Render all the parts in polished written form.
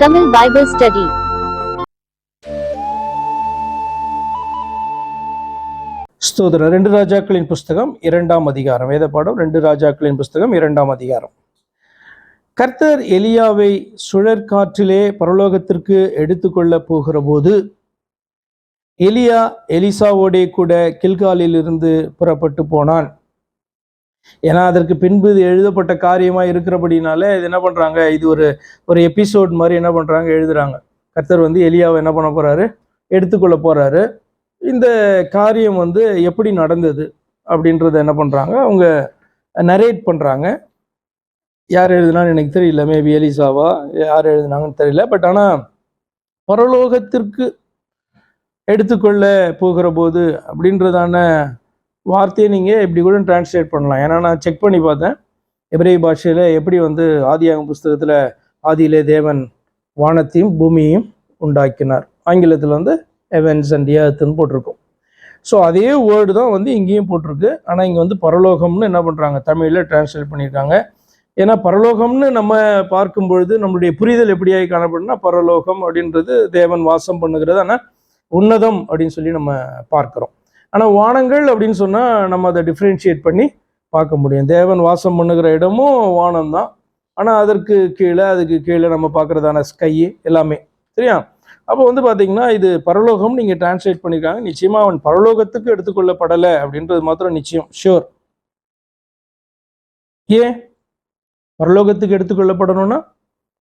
Tamil Bible Study. ஸ்தோத்திரம். 2 ராஜாக்களின் புஸ்தகம் 2ஆம் அதிகாரம். வேத பாடம் 2 ராஜாக்களின் புஸ்தகம் 2ஆம் அதிகாரம். கர்த்தர் எலியாவை சுழற்காற்றிலே பரலோகத்திற்கு எடுத்துக்கொள்ள போகிற போது எலியா எலிசாவோடே கூட கில்காலில் இருந்து புறப்பட்டு போனான். ஏன்னா அதற்கு பின்பு இது எழுதப்பட்ட காரியமா இருக்கிறபடினால இது என்ன பண்றாங்க, இது ஒரு எபிசோட் மாதிரி என்ன பண்றாங்க, எழுதுறாங்க. கர்த்தர் எலியாவை என்ன பண்ண போறாரு, எடுத்துக்கொள்ள போறாரு. இந்த காரியம் எப்படி நடந்தது அப்படின்றத என்ன பண்றாங்க, அவங்க நரேட் பண்றாங்க. யார் எழுதுனான்னு எனக்கு தெரியல, மேபி எலிசாவா யார் எழுதுனாங்கன்னு தெரியல. பட் ஆனா பரலோகத்திற்கு எடுத்துக்கொள்ள போகிற போது அப்படின்றதான வார்த்தையை நீங்கள் இப்படி கூட டிரான்ஸ்லேட் பண்ணலாம். ஏன்னா நான் செக் பண்ணி பார்த்தேன், எபிரேய பாஷையில் எப்படி ஆதியாகம புஸ்தகத்தில் ஆதியிலே தேவன் வானத்தையும் பூமியையும் உண்டாக்கினார், ஆங்கிலத்தில் ஹெவன்ஸ் அண்ட் எர்த்னு போட்டிருக்கும். ஸோ அதே வேர்டு தான் இங்கேயும் போட்டிருக்கு. ஆனால் இங்கே பரலோகம்னு என்ன பண்ணுறாங்க, தமிழில் டிரான்ஸ்லேட் பண்ணியிருக்காங்க. ஏன்னா பரலோகம்னு நம்ம பார்க்கும் பொழுது நம்மளுடைய புரிதல் எப்படியாகி காணப்படும்னா, பரலோகம் அப்படின்றது தேவன் வாசம் பண்ணுகிறது, ஆனால் உன்னதம் அப்படின்னு சொல்லி நம்ம பார்க்குறோம். ஆனால் வானங்கள் அப்படின்னு சொன்னால் நம்ம அதை டிஃப்ரென்ஷியேட் பண்ணி பார்க்க முடியும். தேவன் வாசம் பண்ணுகிற இடமும் வானம் தான், ஆனால் அதுக்கு கீழே நம்ம பார்க்குறதான ஸ்கை எல்லாமே சரியா. அப்போ பார்த்தீங்கன்னா இது பரலோகம் நீங்கள் டிரான்ஸ்லேட் பண்ணியிருக்காங்க. நிச்சயமாக அவன் பரலோகத்துக்கு எடுத்துக்கொள்ளப்படலை அப்படின்றது மாத்திரம் நிச்சயம், ஷியோர். ஏன் பரலோகத்துக்கு எடுத்துக்கொள்ளப்படணும்னா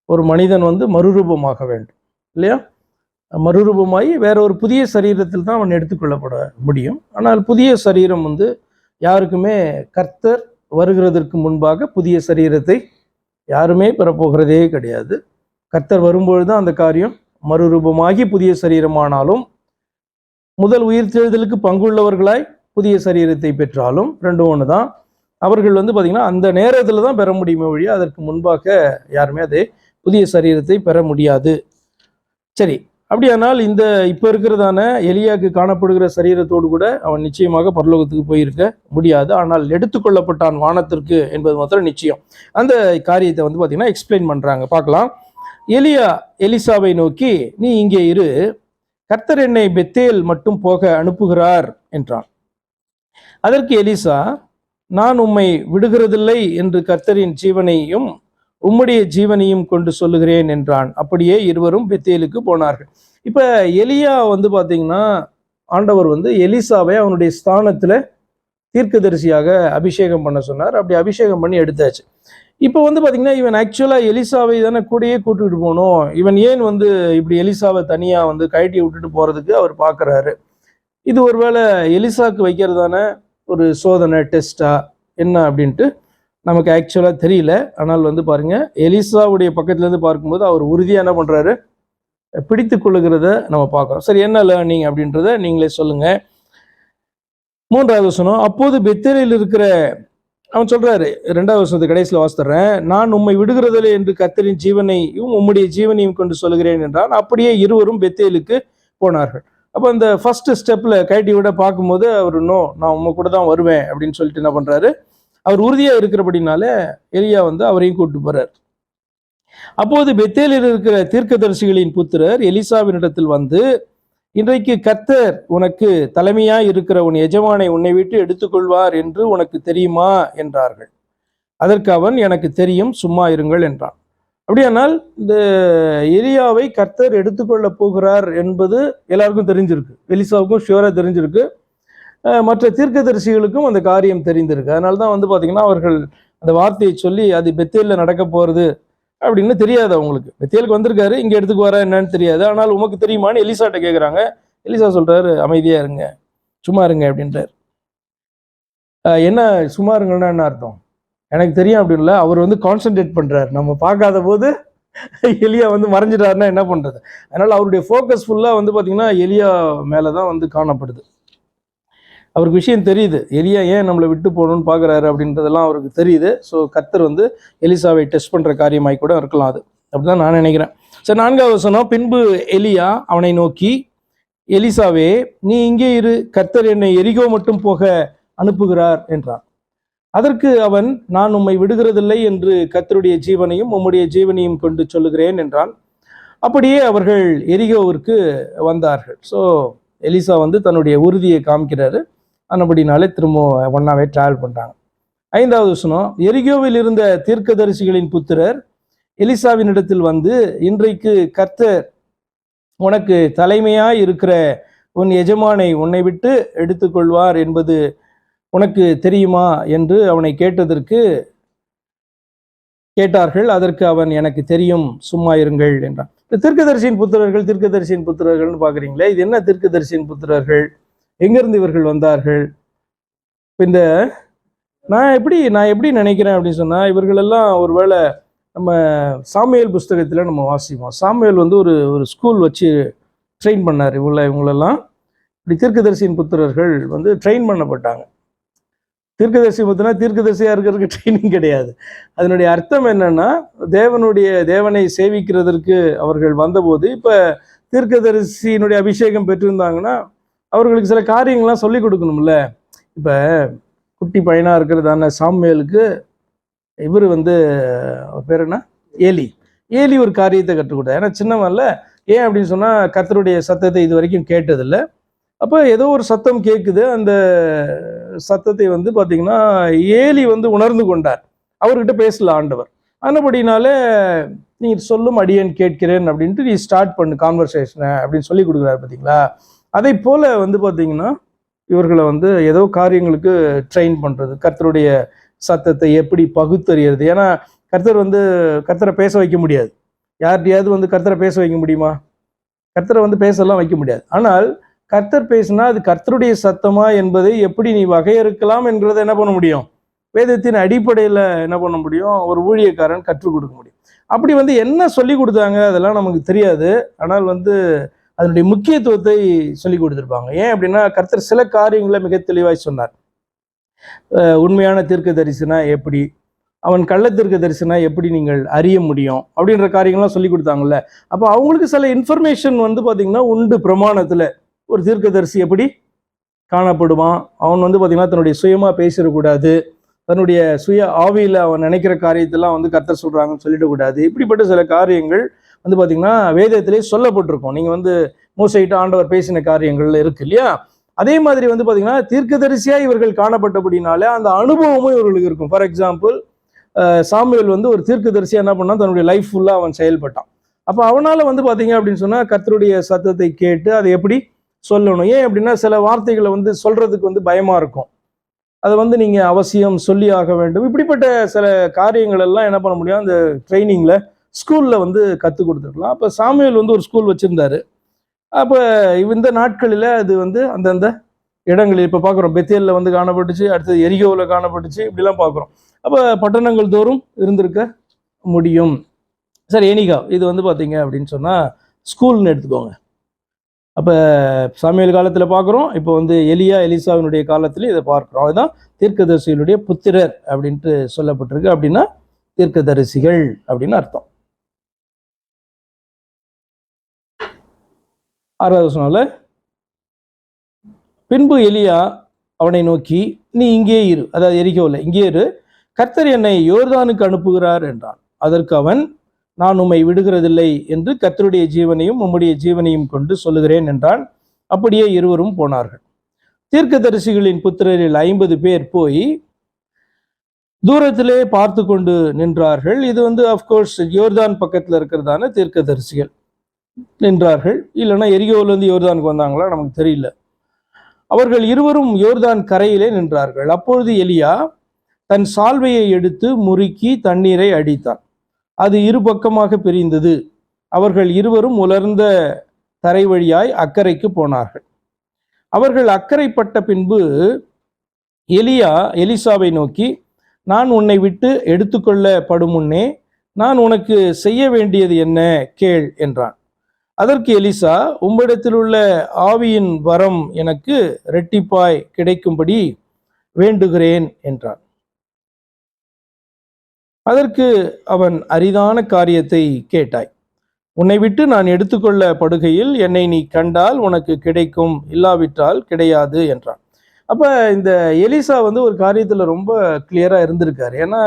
ஒரு மனிதன் மறுரூபமாக வேண்டும் இல்லையா. மறுரூபமாகி வேற ஒரு புதிய சரீரத்தில் தான் அவன் எடுத்துக்கொள்ளப்பட முடியும். ஆனால் புதிய சரீரம் யாருக்குமே கர்த்தர் வருகிறதற்கு முன்பாக புதிய சரீரத்தை யாருமே பெறப்போகிறதே கிடையாது. கர்த்தர் வரும்பொழுது தான் அந்த காரியம் மறுரூபமாகி புதிய சரீரமானாலும், முதல் உயிர்த்தெழுதலுக்கு பங்குள்ளவர்களாய் புதிய சரீரத்தை பெற்றாலும் ரெண்டும் ஒன்று தான். அவர்கள் பார்த்தீங்கன்னா அந்த நேரத்தில் தான் பெற முடியுமே ஒழிய அதற்கு முன்பாக யாருமே அதை புதிய சரீரத்தை பெற முடியாது. சரி, அப்படியானால் இந்த இப்போ இருக்கிறதான எலியாவுக்கு காணப்படுகிற சரீரத்தோடு கூட அவன் நிச்சயமாக பரலோகத்துக்கு போயிருக்க முடியாது. ஆனால் எடுத்துக்கொள்ளப்பட்டான் வானத்திற்கு என்பது மாத்திரம் நிச்சயம். அந்த காரியத்தை பார்த்தீங்கன்னா எக்ஸ்பிளைன் பண்ணுறாங்க, பார்க்கலாம். எலியா எலிசாவை நோக்கி, நீ இங்கே இரு, கர்த்தர் என்னை பெத்தேல் மட்டும் போக அனுப்புகிறார் என்றான். அதற்கு எலிசா, நான் உம்மை விடுகிறதில்லை என்று கர்த்தரின் ஜீவனையும் உம்முடைய ஜீவனையும் கொண்டு சொல்லுகிறேன் என்றான். அப்படியே இருவரும் பெத்தேலுக்கு போனார்கள். இப்ப எலியா பார்த்தீங்கன்னா ஆண்டவர் எலிசாவை அவனுடைய ஸ்தானத்துல தீர்க்கதரிசியாக அபிஷேகம் பண்ண சொன்னார். அப்படி அபிஷேகம் பண்ணி எடுத்தாச்சு. இப்போ பார்த்தீங்கன்னா இவன் ஆக்சுவலா எலிசாவை தானே கூடயே கூட்டிட்டு போகணும். இவன் ஏன் இப்படி எலிசாவை தனியா கழட்டி விட்டுட்டு போறதுக்கு அவர் பார்க்கறாரு. இது ஒருவேளை எலிசாக்கு வைக்கிறதான ஒரு சோதனை டெஸ்டா என்ன அப்படின்ட்டு நமக்கு ஆக்சுவலாக தெரியல. ஆனால் பாருங்க, எலிசாவுடைய பக்கத்துலேருந்து பார்க்கும்போது அவர் உறுதியாக என்ன பண்ணுறாரு, பிடித்து கொள்ளுகிறத நம்ம பார்க்குறோம். சரி, என்ன லேர்னிங் அப்படின்றத நீங்களே சொல்லுங்க. 3வது வசனம், அப்போது பெத்தேலில் இருக்கிற அவன் சொல்றாரு, 2வது வசனத்து கடைசியில் வாசித்துறேன், நான் உம்மை விடுகிறதில்லை என்று கர்த்தரின் ஜீவனையும் உம்முடைய ஜீவனையும் கொண்டு சொல்லுகிறேன் என்றான். அப்படியே இருவரும் பெத்தேலுக்கு போனார்கள். அப்போ அந்த ஃபர்ஸ்ட் ஸ்டெப்ல கைட்டி விட பார்க்கும்போது அவர் நான் உங்க கூட தான் வருவேன் அப்படின்னு சொல்லிட்டு என்ன பண்றாரு, அவர் உறுதியா இருக்கிறபடினால எலியா அவரையும் கூட்டு போறார். அப்போது பெத்தேலில் இருக்கிற தீர்க்கதரிசிகளின் புத்திரர் எலிசாவினிடத்தில் இன்றைக்கு கர்த்தர் உனக்கு தலைமையா இருக்கிற உன் எஜமானை உன்னை விட்டு எடுத்துக்கொள்வார் என்று உனக்கு தெரியுமா என்றார்கள். அதற்கு அவன், எனக்கு தெரியும், சும்மா இருங்கள் என்றான். அப்படியானால் இந்த எலியாவை கர்த்தர் எடுத்துக்கொள்ள போகிறார் என்பது எல்லாருக்கும் தெரிஞ்சிருக்கு. எலிசாவுக்கும் ஷியோரா தெரிஞ்சிருக்கு, மற்ற தீர்க்கதரிசிகளுக்கும் அந்த காரியம் தெரிந்திருக்கு. அதனால தான் பார்த்தீங்கன்னா அவர்கள் அந்த வார்த்தையை சொல்லி அது பெத்தேலில் நடக்க போகிறது அப்படின்னு தெரியாது அவங்களுக்கு. பெத்தேலுக்கு வந்திருக்காரு, இங்கே எடுத்துக்கு என்னன்னு தெரியாது. ஆனால் உமக்கு தெரியுமான்னு எலிசாட்ட கேட்குறாங்க. எலிசா சொல்றாரு, அமைதியா இருங்க, சும்மா இருங்க அப்படின்றார். என்ன சும்மா இருங்கன்னா என்ன அர்த்தம், எனக்கு தெரியும் அப்படின்னு அவர் கான்சென்ட்ரேட் பண்றாரு. நம்ம பார்க்காத போது எலியா மறைஞ்சிட்டாருன்னா என்ன பண்றது. அதனால அவருடைய ஃபோக்கஸ் ஃபுல்லா பார்த்தீங்கன்னா எலியா மேலதான் காணப்படுது. அவருக்கு விஷயம் தெரியுது, எலியா ஏன் நம்மளை விட்டு போகணும்னு பார்க்குறாரு அப்படின்றதெல்லாம் அவருக்கு தெரியுது. ஸோ கர்த்தர் எலிசாவை டெஸ்ட் பண்ணுற காரியமாய் கூட இருக்கலாம், அது அப்படிதான் நான் நினைக்கிறேன். சரி, 4வது வசனம், பின்பு எலியா அவனை நோக்கி, எலிசாவே நீ இங்கே இரு, கர்த்தர் என்னை எரிகோ மட்டும் போக அனுப்புகிறார் என்றான். அதற்கு அவன், நான் உம்மை விடுகிறதில்லை என்று கர்த்தருடைய ஜீவனையும் உம்முடைய ஜீவனையும் கொண்டு சொல்லுகிறேன் என்றான். அப்படியே அவர்கள் எரிகோவிற்கு வந்தார்கள். ஸோ எலிசா வந்து தன்னுடைய உறுதியை காமிக்கிறாரு. அப்படினாலே திரும்ப ஒன்னாவே டிராவல் பண்றாங்க. 5வது வசனம், எரிகோவில் இருந்த தீர்க்கதரிசிகளின் புத்திரர் எலிசாவின் இடத்தில் வந்து, இன்றைக்கு கர்த்தர் உனக்கு தலைமையாய் இருக்கிற உன் எஜமானை உன்னை விட்டு எடுத்துக்கொள்வார் என்பது உனக்கு தெரியுமா என்று அவனை கேட்டார்கள். அதற்கு அவன், எனக்கு தெரியும், சும்மா இருங்கள் என்றான். தீர்க்கதரிசியின் புத்திரர்கள்னு பாக்குறீங்களே, இது என்ன தீர்க்கதரிசியின் புத்திரர்கள்? எங்கிருந்து இவர்கள் வந்தார்கள்? இந்த நான் எப்படி நினைக்கிறேன் அப்படின்னு சொன்னா, இவர்கள் எல்லாம் ஒருவேளை நம்ம சாமுவேல் புஸ்தகத்துல நம்ம வாசிப்போம். சாமுவேல் வந்து ஒரு ஸ்கூல் வச்சு ட்ரெயின் பண்ணார். இவங்களெல்லாம் இப்படி தீர்க்கதரிசியின் புத்திரர்கள் வந்து ட்ரெயின் பண்ணப்பட்டாங்க. தீர்க்கதரிசியா இருக்கிறதுக்கு ட்ரைனிங் கிடையாது. அதனுடைய அர்த்தம் என்னன்னா, தேவனை சேவிக்கிறதற்கு அவர்கள் வந்தபோது, இப்ப தீர்க்கதரிசியினுடைய அபிஷேகம் பெற்றிருந்தாங்கன்னா அவர்களுக்கு சில காரியங்கள்லாம் சொல்லி கொடுக்கணும்ல. இப்ப குட்டி பையனா இருக்கிறதான சாமுவேலுக்கு இவர் வந்து பேர் என்ன, ஏலி ஒரு காரியத்தை கற்றுக் கொடுத்தார். ஏன்னா சின்னவன்ல. ஏன் அப்படின்னு சொன்னா, கர்த்தருடைய சத்தத்தை இது வரைக்கும் கேட்டதில்லை. அப்போ ஏதோ ஒரு சத்தம் கேட்குது. அந்த சத்தத்தை வந்து பார்த்தீங்கன்னா ஏலி வந்து உணர்ந்து கொண்டார். அவர்கிட்ட பேசல ஆண்டவர். ஆனபடினாலே, நீ சொல்லும் அடியேன் கேட்கிறேன் அப்படின்ட்டு நீ ஸ்டார்ட் பண்ணு கான்வர்சேஷனை அப்படின்னு சொல்லி கொடுக்குறாரு. பார்த்தீங்களா? அதை போல வந்து பார்த்தீங்கன்னா இவர்களை வந்து ஏதோ காரியங்களுக்கு ட்ரெயின் பண்ணுறது, கர்த்தருடைய சத்தத்தை எப்படி பகுத்தறியறது. ஏன்னா கர்த்தரை பேச வைக்க முடியாது. யார்கிட்டையாவது வந்து கர்த்தரை பேச வைக்க முடியுமா? கர்த்தரை வந்து பேசலாம் வைக்க முடியாது. ஆனால் கர்த்தர் பேசினா அது கர்த்தருடைய சத்தமா என்பதை எப்படி நீ வகையறுக்கலாம் என்கிறத என்ன பண்ண முடியும்? வேதத்தின் அடிப்படையில் என்ன பண்ண முடியும்? ஒரு ஊழியக்காரன் கற்றுக் கொடுக்க முடியும். அப்படி வந்து என்ன சொல்லி கொடுத்தாங்க அதெல்லாம் நமக்கு தெரியாது. ஆனால் வந்து அதனுடைய முக்கியத்துவத்தை சொல்லி கொடுத்துருப்பாங்க. ஏன் அப்படின்னா, கர்த்தர் சில காரியங்களை மிக தெளிவாய் சொன்னார். உண்மையான தீர்க்க தரிசனா எப்படி, அவன் கள்ள தீர்க்க தரிசனா எப்படி நீங்கள் அறிய முடியும் அப்படின்ற காரியங்கள்லாம் சொல்லி கொடுத்தாங்கல்ல. அப்போ அவங்களுக்கு சில இன்ஃபர்மேஷன் வந்து பார்த்தீங்கன்னா உண்டு. பிரமாணத்தில் ஒரு தீர்க்கதரிசி எப்படி காணப்படுவான், அவன் வந்து பார்த்தீங்கன்னா தன்னுடைய சுயமா பேசிடக்கூடாது, தன்னுடைய சுய ஆவியில் அவன் நினைக்கிற காரியத்தெல்லாம் வந்து கர்த்தர் சொல்றாங்கன்னு சொல்லிடக்கூடாது. இப்படிப்பட்ட சில காரியங்கள் வந்து பார்த்தீங்கன்னா வேதத்திலே சொல்லப்பட்டிருக்கும். நீங்கள் வந்து மோசையிட்ட ஆண்டவர் பேசின காரியங்கள் இருக்கு இல்லையா? அதே மாதிரி வந்து பார்த்தீங்கன்னா தீர்க்கதரிசியா இவர்கள் காணப்பட்டபடினாலே அந்த அனுபவமும் இவர்களுக்கு இருக்கும். ஃபார் எக்ஸாம்பிள், சாமுவேல் வந்து ஒரு தீர்க்கதரிசியா என்ன பண்ணான், தன்னுடைய லைஃப் ஃபுல்லாக அவன் செயல்பட்டான். அப்போ அவனால் வந்து பார்த்தீங்க அப்படின்னு சொன்னால் கர்த்தருடைய சத்தத்தை கேட்டு அதை எப்படி சொல்லணும். ஏன் அப்படின்னா, சில வார்த்தைகளை வந்து சொல்றதுக்கு வந்து பயமா இருக்கும். அதை வந்து நீங்க அவசியம் சொல்லி ஆக வேண்டும். இப்படிப்பட்ட சில காரியங்கள் எல்லாம் என்ன பண்ண முடியும், அந்த ட்ரைனிங்ல ஸ்கூல்ல வந்து கற்றுக் கொடுத்துருக்கலாம். அப்போ சாமுவேல் வந்து ஒரு ஸ்கூல் வச்சிருந்தாரு. அப்போ இந்த நாட்களில் அது வந்து அந்தந்த இடங்களில் இப்போ பார்க்குறோம். பெத்தேலில் வந்து காணப்பட்டுச்சு, அடுத்தது எரிகோவில் காணப்பட்டுச்சு, இப்படிலாம் பார்க்குறோம். அப்போ பட்டணங்கள் தோறும் இருந்திருக்க முடியும். சரி, எனிகா இது வந்து பார்த்தீங்க அப்படின்னு சொன்னால் ஸ்கூல்னு எடுத்துக்கோங்க. அப்போ சாமுவேல் காலத்தில் பார்க்குறோம், இப்போ வந்து எலிசாவினுடைய காலத்தில் இதை பார்க்குறோம். அதுதான் தீர்க்கதரிசிகளுடைய புத்திரர் அப்படின்ட்டு சொல்லப்பட்டிருக்கு. அப்படின்னா தீர்க்கதரிசிகள் அப்படின்னு அர்த்தம். 6வது வசனம்ல, பின்பு எலியா அவனை நோக்கி, நீ இங்கே இரு, அதாவது எரிகோவில் இங்கே இரு, கர்த்தர் என்னை யோர்தானுக்கு அனுப்புகிறார் என்றான். அதற்கு அவன், நான் உம்மை விடுகிறதில்லை என்று கர்த்தருடைய ஜீவனையும் உம்முடைய ஜீவனையும் கொண்டு சொல்லுகிறேன் என்றான். அப்படியே இருவரும் போனார்கள். தீர்க்கதரிசிகளின் புத்திரரில் 50 பேர் போய் தூரத்திலே பார்த்து கொண்டு நின்றார்கள். இது வந்து அப்கோர்ஸ் யோர்தான் பக்கத்தில் இருக்கிறதான தீர்க்கதரிசிகள் நின்றார்கள். இல்லைன்னா எரிகோவிலிருந்து யோர்தானுக்கு வந்தாங்களா நமக்கு தெரியல. அவர்கள் இருவரும் யோர்தான் கரையிலே நின்றார்கள். அப்பொழுது எலியா தன் சால்வையை எடுத்து முறுக்கி தண்ணீரை அடித்தான். அது இரு பக்கமாக பிரிந்தது. அவர்கள் இருவரும் உலர்ந்த தரை வழியாய் அக்கறைக்கு போனார்கள். அவர்கள் அக்கறைப்பட்ட பின்பு எலியா எலிசாவை நோக்கி, நான் உன்னை விட்டு எடுத்துக்கொள்ளப்படும் முன்னே நான் உனக்கு செய்ய வேண்டியது என்ன கேள் என்றான். அதற்கு எலிசா, உம்மிடத்தில் உள்ள ஆவியின் வரம் எனக்கு இரட்டிப்பாய் கிடைக்கும்படி வேண்டுகிறேன் என்றான். அதற்கு அவன், அரிதான காரியத்தை கேட்டாய். உன்னை விட்டு நான் எடுத்துக்கொள்ளப்படுகையில் என்னை நீ கண்டால் உனக்கு கிடைக்கும், இல்லாவிட்டால் கிடையாது என்றான். அப்ப இந்த எலிசா வந்து ஒரு காரியத்துல ரொம்ப கிளியரா இருந்திருக்காரு. ஏன்னா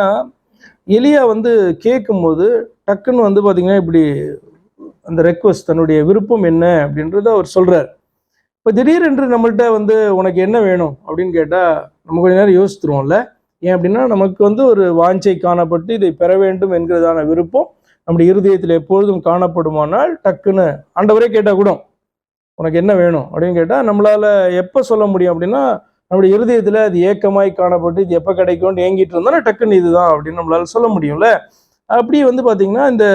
எலியா வந்து கேட்கும் போது டக்குன்னு வந்து பாத்தீங்கன்னா இப்படி அந்த ரெக்வஸ்ட், தன்னுடைய விருப்பம் என்ன அப்படின்றத அவர் சொல்றார். இப்போ திடீரென்று நம்மள்கிட்ட வந்து உனக்கு என்ன வேணும் அப்படின்னு கேட்டால் நம்ம கொஞ்ச நேரம் யோசித்துருவோம்ல. ஏன் அப்படின்னா நமக்கு வந்து ஒரு வாஞ்சை காணப்பட்டு இதை பெற வேண்டும் என்கிறதான விருப்பம் நம்முடைய இருதயத்தில் எப்பொழுதும் காணப்படுமானால் டக்குன்னு ஆண்டவரே கேட்டால் கூட உனக்கு என்ன வேணும் அப்படின்னு கேட்டால் நம்மளால் எப்போ சொல்ல முடியும் அப்படின்னா நம்முடைய இருதயத்தில் அது ஏக்கமாய் காணப்பட்டு இது எப்போ கிடைக்கும்னு ஏங்கிட்டு இருந்தோன்னா டக்குன்னு இதுதான் அப்படின்னு நம்மளால சொல்ல முடியும்ல. அப்படி வந்து பார்த்தீங்கன்னா இந்த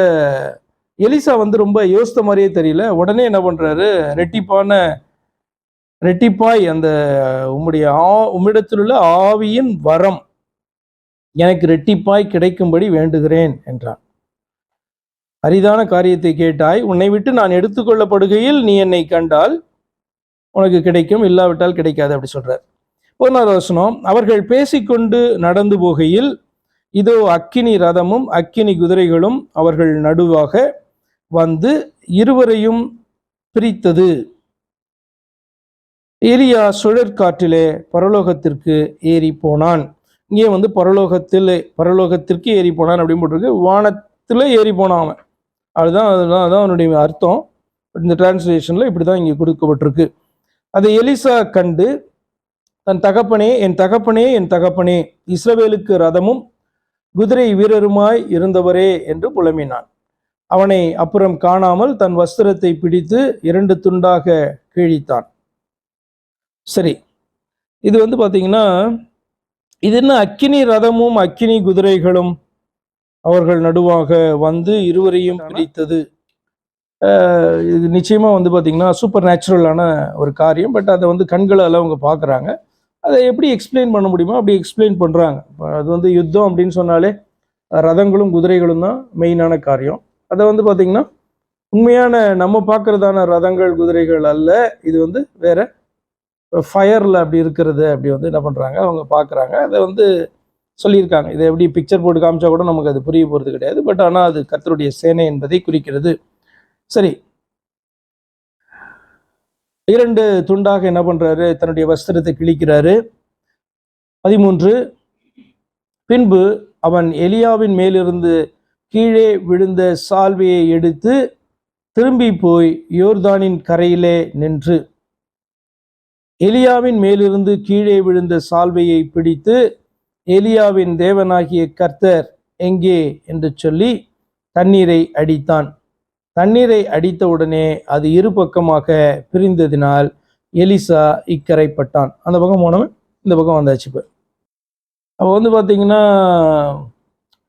எலிசா வந்து ரொம்ப யோசித்த மாதிரியே தெரியல. உடனே என்ன பண்ணுறாரு, ரெட்டிப்பாய் அந்த உம்மிடத்தில் உள்ள ஆவியின் வரம் எனக்கு ரெட்டிப்பாய் கிடைக்கும்படி வேண்டுகிறேன் என்றான். அரிதான காரியத்தை கேட்டாய், உன்னை விட்டு நான் எடுத்துக்கொள்ளப்படுகையில் நீ என்னை கண்டால் உனக்கு கிடைக்கும், இல்லாவிட்டால் கிடைக்காது அப்படி சொல்றார். 1வது வசனம், அவர்கள் பேசிக்கொண்டு நடந்து போகையில் இதோ அக்கினி ரதமும் அக்கினி குதிரைகளும் அவர்கள் நடுவாக வந்து இருவரையும் பிரித்தது. எலியா சுழற்காற்றிலே பரலோகத்திற்கு ஏறி போனான். இங்கே வந்து பரலோகத்திற்கு ஏறி போனான் அப்படின்னு போட்டிருக்கு. வானத்தில் ஏறி போனான் அவன். அதுதான் அவனுடைய அர்த்தம். இந்த டிரான்ஸ்லேஷன்ல இப்படிதான் இங்கே கொடுக்கப்பட்டிருக்கு. அதை எலிசா கண்டு தன் தகப்பனே, என் தகப்பனே, என் தகப்பனே, இஸ்ரவேலுக்கு ரதமும் குதிரை வீரருமாய் இருந்தவரே என்று புலம்பினான். அவனை அப்புறம் காணாமல் தன் வஸ்திரத்தை பிடித்து 2 துண்டாக கிழித்தான். சரி, இது வந்து பாத்தீங்கன்னா இது என்ன, அக்கினி ரதமும் அக்கினி குதிரைகளும் அவர்கள் நடுவாக வந்து இருவரையும் பிரித்தது. இது நிச்சயமா வந்து பாத்தீங்கன்னா சூப்பர் நேச்சுரலான ஒரு காரியம். பட் அதை வந்து கண்களால் அவங்க பார்க்குறாங்க. அதை எப்படி எக்ஸ்பிளைன் பண்ண முடியுமோ அப்படி எக்ஸ்பிளைன் பண்ணுறாங்க. அது வந்து யுத்தம் அப்படின்னு சொன்னாலே ரதங்களும் குதிரைகளும் தான் மெயினான காரியம். அதை வந்து பார்த்திங்கன்னா உண்மையான நம்ம பார்க்குறதான ரதங்கள் குதிரைகள் அல்ல, இது வந்து வேற ஃபயரில் அப்படி இருக்கிறது அப்படி வந்து என்ன பண்ணுறாங்க அவங்க பார்க்குறாங்க. அதை வந்து சொல்லியிருக்காங்க. இதை எப்படி பிக்சர் போட்டு காமிச்சா கூட நமக்கு அது புரிய போகிறது கிடையாது. பட் ஆனால் அது கர்த்தருடைய சேனை என்பதை குறிக்கிறது. சரி, 2 துண்டாக என்ன பண்றாரு, தன்னுடைய வஸ்திரத்தை கிழிக்கிறாரு. 13, பின்பு அவன் எலியாவின் மேலிருந்து கீழே விழுந்த சால்வையை எடுத்து திரும்பி போய் யோர்தானின் கரையிலே நின்று எலியாவின் மேலிருந்து கீழே விழுந்த சால்வையை பிடித்து எலியாவின் தேவனாகிய கர்த்தர் எங்கே என்று சொல்லி தண்ணீரை அடித்தான். தண்ணீரை அடித்தவுடனே அது இரு பக்கமாக பிரிந்ததினால் எலிசா இக்கரைப்பட்டான். அந்த பக்கம் போனவன் இந்த பக்கம் வந்தாச்சு. இப்போ அப்போ வந்து பார்த்தீங்கன்னா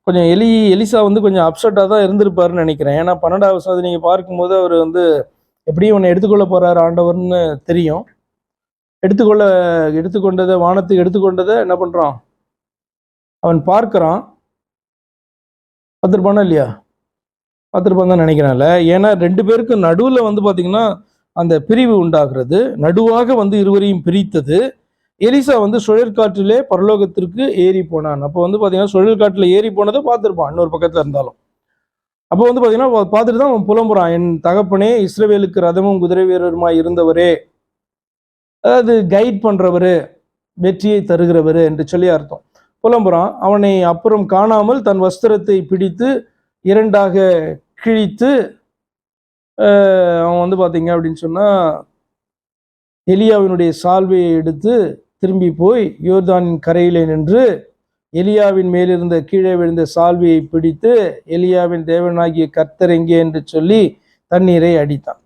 கொஞ்சம் எலிசா வந்து கொஞ்சம் அப்செட்டாக தான் இருந்திருப்பாருன்னு நினைக்கிறேன். ஏன்னா 12வது வசனத்தை நீங்கள் பார்க்கும்போது அவர் வந்து எப்படியும் ஒன்று எடுத்துக்கொள்ள போகிறார் ஆண்டவர்னு தெரியும். எடுத்துக்கொண்டதை வானத்துக்கு எடுத்துக்கொண்டதை என்ன பண்ணுறான், அவன் பார்க்குறான். பார்த்துருப்பானா இல்லையா? பார்த்துருப்பான் தான் நினைக்கிறான்ல. ஏன்னா 2 பேருக்கு நடுவில் வந்து பார்த்தீங்கன்னா அந்த பிரிவு உண்டாகிறது. நடுவாக வந்து இருவரையும் பிரித்தது. எலிசா வந்து சுழற்காற்றிலே பரலோகத்திற்கு ஏறி போனான். அப்போ வந்து பார்த்தீங்கன்னா சுழற்காற்றில் ஏறி போனதை பார்த்துருப்பான் இன்னொரு பக்கத்தில் இருந்தாலும். அப்போ வந்து பார்த்தீங்கன்னா பார்த்துட்டு தான் அவன் புலம்புறான், என் தகப்பனே, இஸ்ரவேலுக்கு ரதமும் குதிரை வீரருமாய் இருந்தவரே, அதாவது கைட் பண்றவரு, வெற்றியை தருகிறவர் என்று சொல்லி அர்த்தம். புலம்புறான். அவனை அப்புறம் காணாமல் தன் வஸ்திரத்தை பிடித்து 2ஆக கிழித்து அவன் வந்து பார்த்தீங்க அப்படின்னு சொன்னா எலியாவினுடைய சால்வையை எடுத்து திரும்பி போய் யோர்தானின் கரையிலே நின்று எலியாவின் மேலிருந்த கீழே விழுந்த சால்வையை பிடித்து எலியாவின் தேவனாகிய கர்த்தர் எங்கே என்று சொல்லி தண்ணீரை அடித்தான்.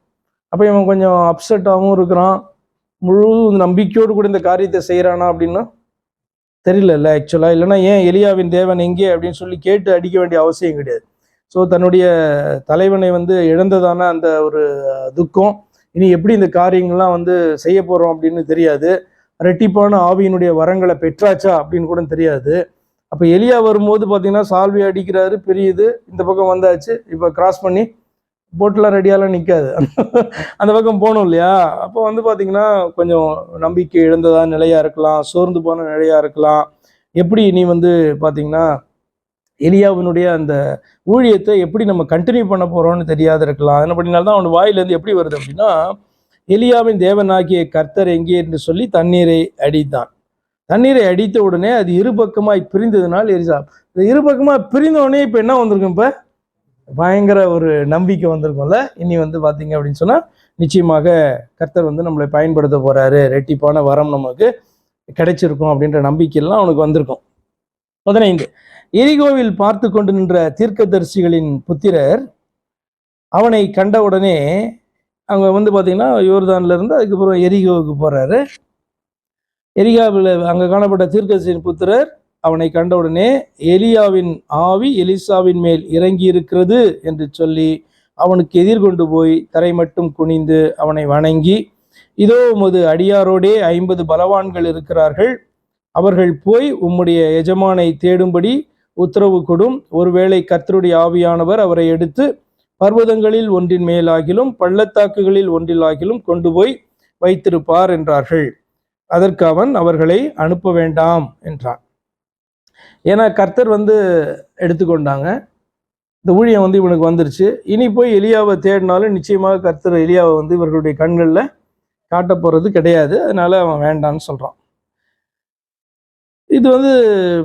அப்போ இவன் கொஞ்சம் அப்செட்டாகவும் இருக்கிறான். முழு நம்பிக்கையோடு கூட இந்த காரியத்தை செய்கிறானா அப்படின்னா தெரியல ஆக்சுவலாக. இல்லைன்னா ஏன் எலியாவின் தேவன் எங்கே அப்படின்னு சொல்லி கேட்டு அடிக்க வேண்டிய அவசியம் கிடையாது. ஸோ தன்னுடைய தலைவனை வந்து இழந்ததான அந்த ஒரு துக்கம், இனி எப்படி இந்த காரியங்கள்லாம் வந்து செய்ய போகிறோம் அப்படின்னு தெரியாது. ரெட்டிப்பான ஆவியினுடைய வரங்களை பெற்றாச்சா அப்படின்னு கூட தெரியாது. அப்போ எலியா வரும்போது பார்த்தீங்கன்னா சால்வி அடிக்கிறாரு, பெரியுது, இந்த பக்கம் வந்தாச்சு, இப்போ கிராஸ் பண்ணி போட்டெலாம் ரெடியாலாம் நிற்காது, அந்த பக்கம் போகணும் இல்லையா? அப்போ வந்து பார்த்தீங்கன்னா கொஞ்சம் நம்பிக்கை இழந்ததாக நிலையாக இருக்கலாம், சோர்ந்து போன நிலையாக இருக்கலாம். எப்படி நீ வந்து பார்த்தீங்கன்னா எலியாவினுடைய அந்த ஊழியத்தை எப்படி நம்ம கண்டினியூ பண்ண போகிறோம்னு தெரியாது இருக்கலாம். என்ன பண்ணினால்தான் அவன் வாயிலேருந்து எப்படி வருது அப்படின்னா, எலியாவின் தேவனாகிய கர்த்தர் எங்கே என்று சொல்லி தண்ணீரை அடித்தான். தண்ணீரை அடித்த உடனே அது இரு பக்கமாய் பிரிந்ததுனால் எலிசா, இந்த இரு பக்கமாக பிரிந்த உடனே இப்போ என்ன வந்திருக்கும், இப்போ பயங்கர ஒரு நம்பிக்கை வந்திருக்கும்ல. இனி வந்து பார்த்தீங்க அப்படின்னு சொன்னால் நிச்சயமாக கர்த்தர் வந்து நம்மளை பயன்படுத்த போகிறாரு, ரெட்டிப்பான வரம் நமக்கு கிடைச்சிருக்கும் அப்படின்ற நம்பிக்கையெல்லாம் அவனுக்கு வந்திருக்கும். 15 எரிகோவில் பார்த்து கொண்டு நின்ற தீர்க்கதரிசிகளின் புத்திரர் அவனை கண்டவுடனே, அவங்க வந்து பார்த்தீங்கன்னா யோர்தான்ல இருந்து அதுக்கப்புறம் எரிகோவுக்கு போகிறாரு. எரிகாவில் அங்கே காணப்பட்ட தீர்க்கதரிசியின் புத்திரர் அவனை கண்டவுடனே எலியாவின் ஆவி எலிசாவின் மேல் இறங்கி இருக்கிறது என்று சொல்லி அவனுக்கு எதிர்கொண்டு போய் தரை மட்டும் குனிந்து அவனை வணங்கி, இதோ உமது அடியாரோடே 50 பலவான்கள் இருக்கிறார்கள், அவர்கள் போய் உம்முடைய எஜமானை தேடும்படி உத்தரவு கொடும், ஒருவேளை கர்த்தருடைய ஆவியானவர் அவரை எடுத்து பர்வதங்களில் ஒன்றின் மேலாகிலும் பள்ளத்தாக்குகளில் ஒன்றிலாகிலும் கொண்டு போய் வைத்திருப்பார் என்றார்கள். அதற்கு அவன் அவர்களை அனுப்ப வேண்டாம் என்றான். ஏன்னா கர்த்தர் வந்து எடுத்துக்கொண்டாங்க, இந்த ஊழியம் வந்து இவனுக்கு வந்துருச்சு, இனி போய் எலியாவை தேடினாலும் நிச்சயமாக கர்த்தர் எலியாவை வந்து இவர்களுடைய கண்களில் காட்ட போகிறது கிடையாது, அதனால அவன் வேண்டான்னு சொல்கிறான். இது வந்து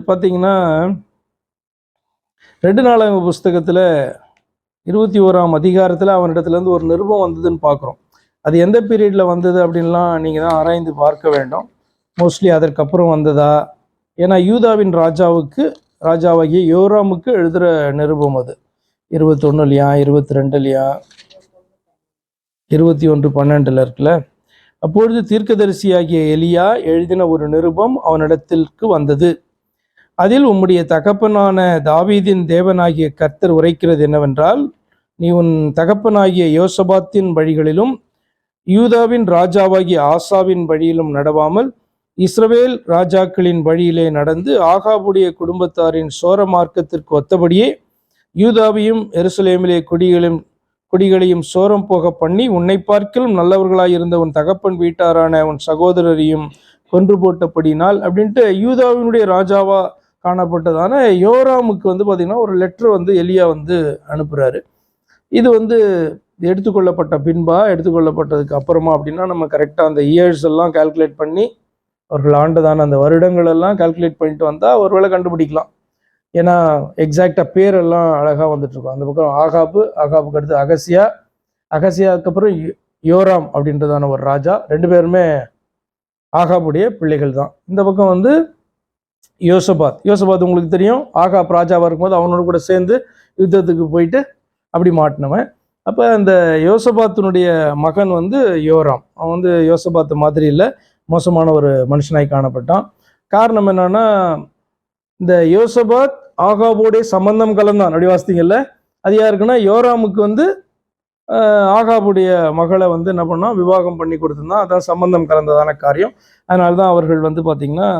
பார்த்தீங்கன்னா 2 நாளாகம புஸ்தகத்தில் 21ஆம் அதிகாரத்தில் அவனிடத்துலேருந்து ஒரு நிருபம் வந்ததுன்னு பார்க்குறோம். அது எந்த பீரியடில் வந்தது அப்படின்லாம் நீங்கள் தான் ஆராய்ந்து பார்க்க வேண்டும். மோஸ்ட்லி அதற்கப்புறம் வந்ததா, ஏன்னா யூதாவின் ராஜாவாகிய யோராமுக்கு எழுதுகிற நிருபம் அது. 21 22 21:12 இருக்குல்ல. அப்பொழுது தீர்க்கதரிசியாகிய எலியா எழுதின ஒரு நிருபம் அவனிடத்திற்கு வந்தது. அதில் உம்முடைய தகப்பனான தாவீதின் தேவனாகிய கர்த்தர் உரைக்கிறது என்னவென்றால், நீ உன் தகப்பனாகிய யோசபாத்தின் வழிகளிலும் யூதாவின் ராஜாவாகிய ஆசாவின் வழியிலும் நடவாமல் இஸ்ரவேல் ராஜாக்களின் வழியிலே நடந்து ஆகாபுடைய குடும்பத்தாரின் சோர மார்க்கத்திற்கு ஒத்தபடியே யூதாவையும் எருசலேமிலே குடிகளையும் சோரம் போக பண்ணி உன்னை பார்க்கிலும் நல்லவர்களாயிருந்த உன் தகப்பன் வீட்டாரான உன் சகோதரரையும் கொன்று போட்டபடினால் அப்படின்ட்டு யூதாவினுடைய ராஜாவா காணப்பட்டதான யோராமுக்கு வந்து பார்த்தீங்கன்னா ஒரு லெட்டர் வந்து எலியா வந்து அனுப்புகிறாரு. இது வந்து எடுத்துக்கொள்ளப்பட்ட பின்பா எடுத்துக்கொள்ளப்பட்டதுக்கு அப்புறமா அப்படின்னா நம்ம கரெக்டாக அந்த இயர்ஸ் எல்லாம் கால்குலேட் பண்ணி அவர்கள் ஆண்டுதான அந்த வருடங்கள் எல்லாம் கால்குலேட் பண்ணிட்டு வந்தால் ஒருவேளை கண்டுபிடிக்கலாம். ஏன்னா எக்ஸாக்டாக பேரெல்லாம் அழகாக வந்துட்டுருக்கோம். அந்த பக்கம் ஆகாபுக்கு அடுத்து அகசியாவுக்கு அப்புறம் யோராம் அப்படின்றதான ஒரு ராஜா, 2 பேருமே ஆகாபுடைய பிள்ளைகள் தான். இந்த பக்கம் வந்து யோசபாத் உங்களுக்கு தெரியும், ஆகாப் ராஜாவாக இருக்கும்போது அவனோட கூட சேர்ந்து யுத்தத்துக்கு போயிட்டு அப்படி மாட்டினவன். அப்போ அந்த யோசபாத்தினுடைய மகன் வந்து யோராம். அவன் வந்து யோசபாத்து மாதிரி இல்லை, மோசமான ஒரு மனுஷனாய் காணப்பட்டான். காரணம் என்னன்னா, இந்த யோசபாத் ஆகாபோடைய சம்பந்தம் கலந்தான். அப்படி வாசித்தீங்கல்ல, அது யாருக்குன்னா யோராமுக்கு வந்து ஆகாபுடைய மகளை வந்து என்ன பண்ணால் விவாகம் பண்ணி கொடுத்துருந்தான். அதான் சம்பந்தம் கலந்ததான காரியம். அதனால தான் அவர்கள் வந்து பார்த்திங்கன்னா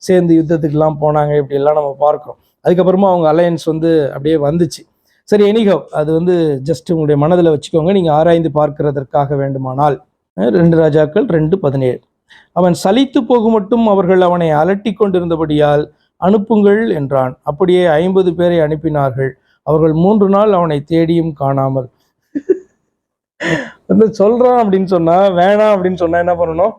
சேர்ந்து யுத்தத்துக்கெல்லாம் போனாங்க, இப்படியெல்லாம் நம்ம பார்க்குறோம். அதுக்கப்புறமா அவங்க அலையன்ஸ் வந்து அப்படியே வந்துச்சு. சரி, எனிகோ அது வந்து ஜஸ்ட் உங்களுடைய மனதில் வச்சுக்கோங்க, நீங்கள் ஆராய்ந்து பார்க்கிறதற்காக வேண்டுமானால். 2 ராஜாக்கள் 2:17 அவன் சலித்து போகும் மட்டும் அவர்கள் அவனை அலட்டி கொண்டிருந்தபடியால் அனுப்புங்கள் என்றான். அப்படியே 50 பேரை அனுப்பினார்கள். அவர்கள் 3 நாள் அவனை தேடியும் காணாமல். வந்து சொல்றான் அப்படின்னு சொன்னா வேணாம் அப்படின்னு சொன்னா என்ன பண்ணணும்,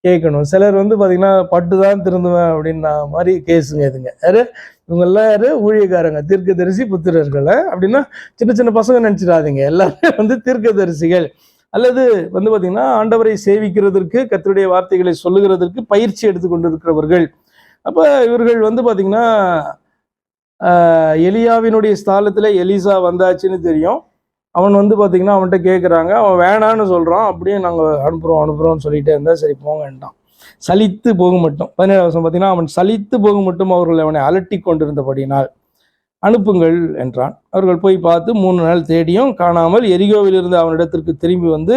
கேட்கணும். சிலர் வந்து பாத்தீங்கன்னா பட்டுதான் திருந்துவேன் அப்படின்னா மாதிரி கேஸுங்க இதுங்க. யாரு இவங்கெல்லாம்? யாரு? ஊழியக்காரங்க, தீர்க்கதரிசி புத்திரர்கள். அப்படின்னா சின்ன சின்ன பசங்க நினைச்சிடாதீங்க, எல்லாருமே வந்து தீர்க்கதரிசிகள் அல்லது வந்து பாத்தீங்கன்னா ஆண்டவரை சேவிக்கிறதற்கு கர்த்தருடைய வார்த்தைகளை சொல்லுகிறதற்கு பயிற்சி எடுத்துக்கொண்டு இருக்கிறவர்கள். அப்ப இவர்கள் வந்து பாத்தீங்கன்னா எலியாவினுடைய ஸ்தானத்துல எலிசா வந்தாச்சுன்னு தெரியும். அவன் வந்து பாத்தீங்கன்னா அவன்கிட்ட கேட்குறாங்க, அவன் வேணான்னு சொல்றான். அப்படியே நாங்கள் அனுப்புறோம்னு சொல்லிட்டே இருந்தா சரி போங்கன்ட்டான். சலித்து போகும் மட்டும் 17 வருஷம் பார்த்தீங்கன்னா அவன் சலித்து போகும் மட்டும் அவர்கள் அவனை அலட்டி கொண்டிருந்தபடினால் அனுப்புங்கள் என்றான். அவர்கள் போய் பார்த்து 3 நாள் தேடியும் காணாமல் எரிகோவில் இருந்து அவனிடத்திற்கு திரும்பி வந்து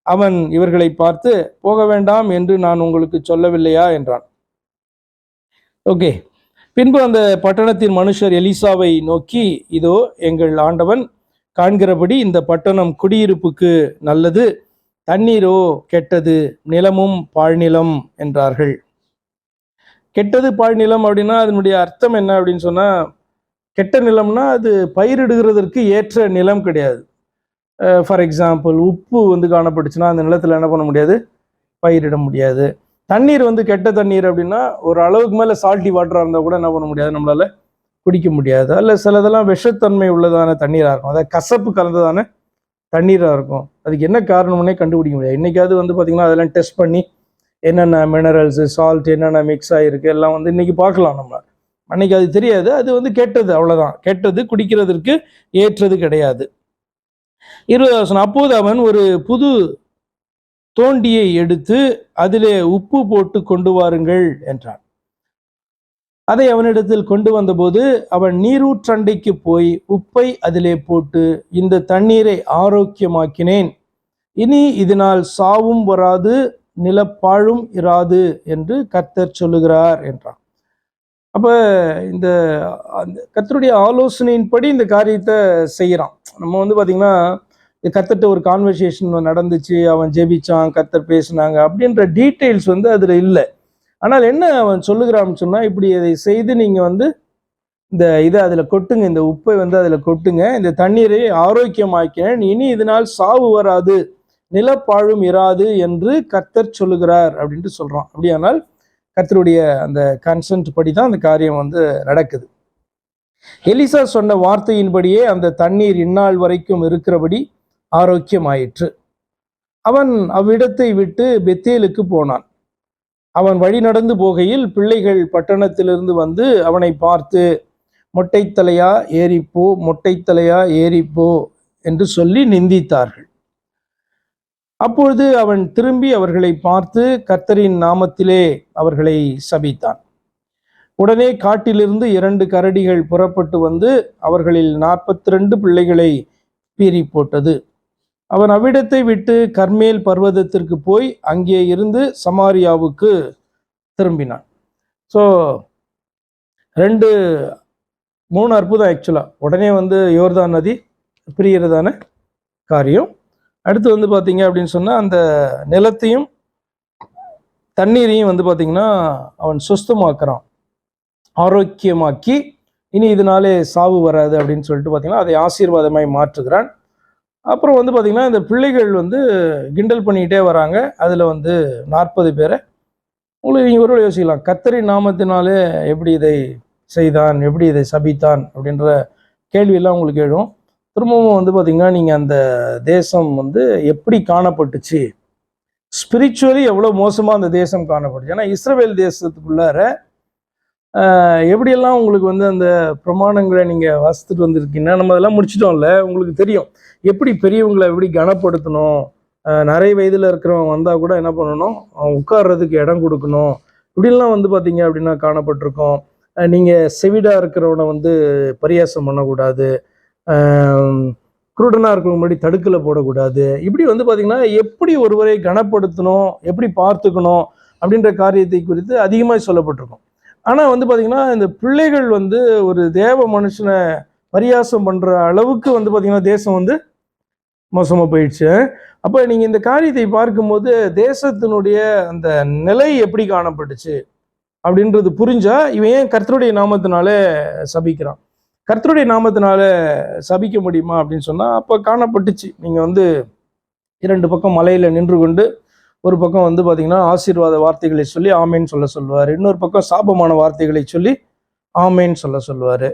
அவன் இவர்களை பார்த்து, போக வேண்டாம் என்று நான் உங்களுக்கு சொல்லவில்லையா என்றான். ஓகே. பின்பு அந்த பட்டணத்தின் மனுஷர் எலிசாவை நோக்கி, இதோ எங்கள் ஆண்டவன் காண்கிறபடி இந்த பட்டணம் குடியிருப்புக்கு நல்லது, தண்ணீரோ கெட்டது, நிலமும் பாழ்நிலம் என்றார்கள். கெட்டது பாழ்நிலம் அப்படின்னா அதனுடைய அர்த்தம் என்ன அப்படின்னு சொன்னா, கெட்ட நிலம்னா அது பயிரிடுகிறதற்கு ஏற்ற நிலம் கிடையாது. ஃபார் எக்ஸாம்பிள் உப்பு வந்து காணப்பட்டுச்சுன்னா அந்த நிலத்துல என்ன பண்ண முடியாது, பயிரிட முடியாது. தண்ணீர் வந்து கெட்ட தண்ணீர் அப்படின்னா ஒரு அளவுக்கு மேல சால்ட்டி வாட்டரா இருந்தா கூட என்ன பண்ண முடியாது, நம்மளால குடிக்க முடியாது. அல்ல சிலதெல்லாம் விஷத்தன்மை உள்ளதான தண்ணீராக இருக்கும், அதாவது கசப்பு கலந்ததான தண்ணீராக இருக்கும். அதுக்கு என்ன காரணம்னே கண்டுபிடிக்க முடியாது. இன்றைக்காவது வந்து பார்த்திங்கன்னா அதெல்லாம் டெஸ்ட் பண்ணி என்னென்ன மினரல்ஸு, சால்ட் என்னென்ன மிக்ஸ் ஆகிருக்கு எல்லாம் வந்து இன்றைக்கி பார்க்கலாம். நம்ம அன்றைக்கி அது தெரியாது. அது வந்து கெட்டது, அவ்வளோதான். கெட்டது, குடிக்கிறதுக்கு ஏற்றது கிடையாது. 20வது வசனம், அப்போது அவன் ஒரு புது தோண்டியை எடுத்து அதிலே உப்பு போட்டு கொண்டு வாருங்கள் என்றான். அதை அவனிடத்தில் கொண்டு வந்தபோது அவன் நீரூற்றண்டைக்கு போய் உப்பை அதிலே போட்டு, இந்த தண்ணீரை ஆரோக்கியமாக்கினேன், இனி இதனால் சாவும் வராது, நிலப்பாழும் இராது என்று கர்த்தர் சொல்லுகிறார் என்றான். அப்போ இந்த கர்த்தருடைய ஆலோசனையின்படி இந்த காரியத்தை செய்கிறான். நம்ம வந்து பார்த்திங்கன்னா கர்த்தர்ட்ட ஒரு கான்வர்சேஷன் நடந்துச்சு, அவன் ஜெபிச்சான், கர்த்தர் பேசினாங்க அப்படின்ற டீட்டெயில்ஸ் வந்து அதில் இல்லை. ஆனால் என்ன அவன் சொல்லுகிறான்னு சொன்னால், இப்படி அதை செய்து நீங்கள் வந்து இந்த இதை அதில் கொட்டுங்க, இந்த உப்பை வந்து அதில் கொட்டுங்க, இந்த தண்ணீரை ஆரோக்கியமாக்கினேன், இனி இதனால் சாவு வராது, நிலப்பாழும் இராது என்று கர்த்தர் சொல்லுகிறார் அப்படின்ட்டு சொல்கிறான். அப்படியானால் கர்த்தருடைய அந்த கன்சென்ட் படி தான் அந்த காரியம் வந்து நடக்குது. எலிசா சொன்ன வார்த்தையின்படியே அந்த தண்ணீர் இந்நாள் வரைக்கும் இருக்கிறபடி ஆரோக்கியமாயிற்று. அவன் அவ்விடத்தை விட்டு பெத்தேலுக்கு போனான். அவன் வழி நடந்து போகையில் பிள்ளைகள் பட்டணத்திலிருந்து வந்து அவனை பார்த்து, மொட்டைத்தலையா ஏறிப்போ, மொட்டைத்தலையா ஏறிப்போ என்று சொல்லி நிந்தித்தார்கள். அப்பொழுது அவன் திரும்பி அவர்களை பார்த்து கர்த்தரின் நாமத்திலே அவர்களை சபித்தான். உடனே காட்டிலிருந்து 2 கரடிகள் புறப்பட்டு வந்து அவர்களில் 42 பிள்ளைகளை பீறி போட்டது. அவன் அவ்விடத்தை விட்டு கர்மேல் பர்வதத்திற்கு போய் அங்கே இருந்து சமாரியாவுக்கு திரும்பினான். ஸோ 3 அற்புதம் ஆக்சுவலாக. உடனே வந்து யோர்தான் நதி பிரிகிறதான காரியம். அடுத்து வந்து பார்த்தீங்க அப்படின்னு சொன்னால் அந்த நிலத்தையும் தண்ணீரையும் வந்து பார்த்திங்கன்னா அவன் சுத்தமாக்குறான், ஆரோக்கியமாக்கி, இனி இதனாலே சாவு வராது அப்படின்னு சொல்லிட்டு பார்த்திங்கன்னா அதை ஆசீர்வாதமாய் மாற்றுகிறான். அப்புறம் வந்து பார்த்திங்கன்னா இந்த பிள்ளைகள் வந்து கிண்டல் பண்ணிக்கிட்டே வராங்க. அதில் வந்து 40 பேரை உங்களுக்கு நீங்கள் ஒரு யோசிக்கலாம், கர்த்தரின் நாமத்தினாலே எப்படி இதை செய்தான், எப்படி இதை சபித்தான் அப்படின்ற கேள்வியெல்லாம் உங்களுக்கு எழும். திரும்பவும் வந்து பார்த்திங்கன்னா நீங்கள் அந்த தேசம் வந்து எப்படி காணப்பட்டுச்சு, ஸ்பிரிச்சுவலி எவ்வளோ மோசமாக அந்த தேசம் காணப்பட்டுச்சு. ஏன்னா இஸ்ரவேல் தேசத்துக்குள்ளார எப்படியெல்லாம் உங்களுக்கு வந்து அந்த பிரமாணங்களை நீங்கள் வாசித்துட்டு வந்திருக்கீங்கன்னா, நம்ம அதெல்லாம் முடிச்சிட்டோம்ல, உங்களுக்கு தெரியும் எப்படி பெரியவங்களை எப்படி கனப்படுத்தணும். நிறைய வயதில் இருக்கிறவங்க வந்தால் கூட என்ன பண்ணணும், உட்கார்றதுக்கு இடம் கொடுக்கணும். இப்படிலாம் வந்து பார்த்தீங்க அப்படின்னா காணப்பட்டிருக்கோம். நீங்கள் செவிடாக இருக்கிறவனை வந்து பரியாசம் பண்ணக்கூடாது, குருடனாக இருக்கிறவங்க முன்னாடி தடுக்கலை போடக்கூடாது. இப்படி வந்து பார்த்திங்கன்னா எப்படி ஒருவரை கனப்படுத்தணும், எப்படி பார்த்துக்கணும் அப்படின்ற காரியத்தை குறித்து அதிகமாக சொல்லப்பட்டிருக்கும். ஆனால் வந்து பார்த்திங்கன்னா இந்த பிள்ளைகள் வந்து ஒரு தேவ மனுஷனை பரியாசம் பண்ணுற அளவுக்கு வந்து பார்த்திங்கன்னா தேசம் வந்து மோசமாக போயிடுச்சு. அப்போ நீங்கள் இந்த காரியத்தை பார்க்கும்போது தேசத்தினுடைய அந்த நிலை எப்படி காணப்பட்டுச்சு அப்படின்றது புரிஞ்சா இவன் ஏன் கர்த்தருடைய நாமத்தினால சபிக்கிறான். கர்த்தருடைய நாமத்தினால சபிக்க முடியுமா அப்படின்னு சொன்னால் அப்போ காணப்பட்டுச்சு. நீங்கள் வந்து 2 பக்கம் மலையில் நின்று கொண்டு ஒரு பக்கம் வந்து பார்த்திங்கன்னா ஆசீர்வாத வார்த்தைகளை சொல்லி ஆமேன்னு சொல்லுவார், இன்னொரு பக்கம் சாபமான வார்த்தைகளை சொல்லி ஆமேன்னு சொல்லுவார்.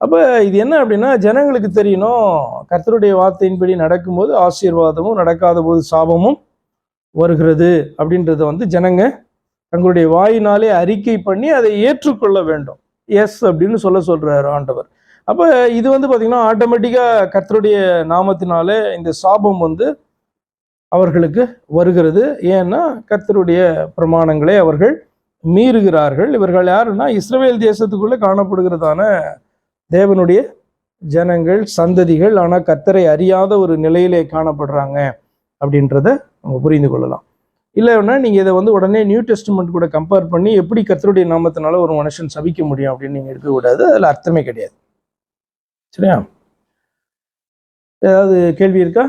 அப்போ இது என்ன அப்படின்னா ஜனங்களுக்கு தெரியணும், கர்த்தருடைய வார்த்தையின்படி நடக்கும்போது ஆசீர்வாதமும், நடக்காத போது சாபமும் வருகிறது அப்படின்றத வந்து ஜனங்க தங்களுடைய வாயினாலே அறிக்கை பண்ணி அதை ஏற்றுக்கொள்ள வேண்டும். எஸ் அப்படின்னு சொல்றாரு ஆண்டவர். அப்போ இது வந்து பார்த்திங்கன்னா ஆட்டோமேட்டிக்காக கர்த்தருடைய நாமத்தினாலே இந்த சாபம் வந்து அவர்களுக்கு வருகிறது. ஏன்னா கர்த்தருடைய பிரமாணங்களை அவர்கள் மீறுகிறார்கள். இவர்கள் யாருன்னா இஸ்ரவேல் தேசத்துக்குள்ளே காணப்படுகிறதான தேவனுடைய ஜனங்கள், சந்ததிகள். ஆனால் கர்த்தரை அறியாத ஒரு நிலையிலே காணப்படுறாங்க அப்படின்றத நம்ம புரிந்து கொள்ளலாம். இல்லைன்னா நீங்கள் இதை வந்து உடனே நியூ டெஸ்ட்மெண்ட் கூட கம்பேர் பண்ணி எப்படி கர்த்தருடைய நாமத்தினால ஒரு மனுஷன் சபிக்க முடியும் அப்படின்னு நீங்கள் இருக்கக்கூடாது. அதில் அர்த்தமே கிடையாது. சரியா? ஏதாவது கேள்வி இருக்கா?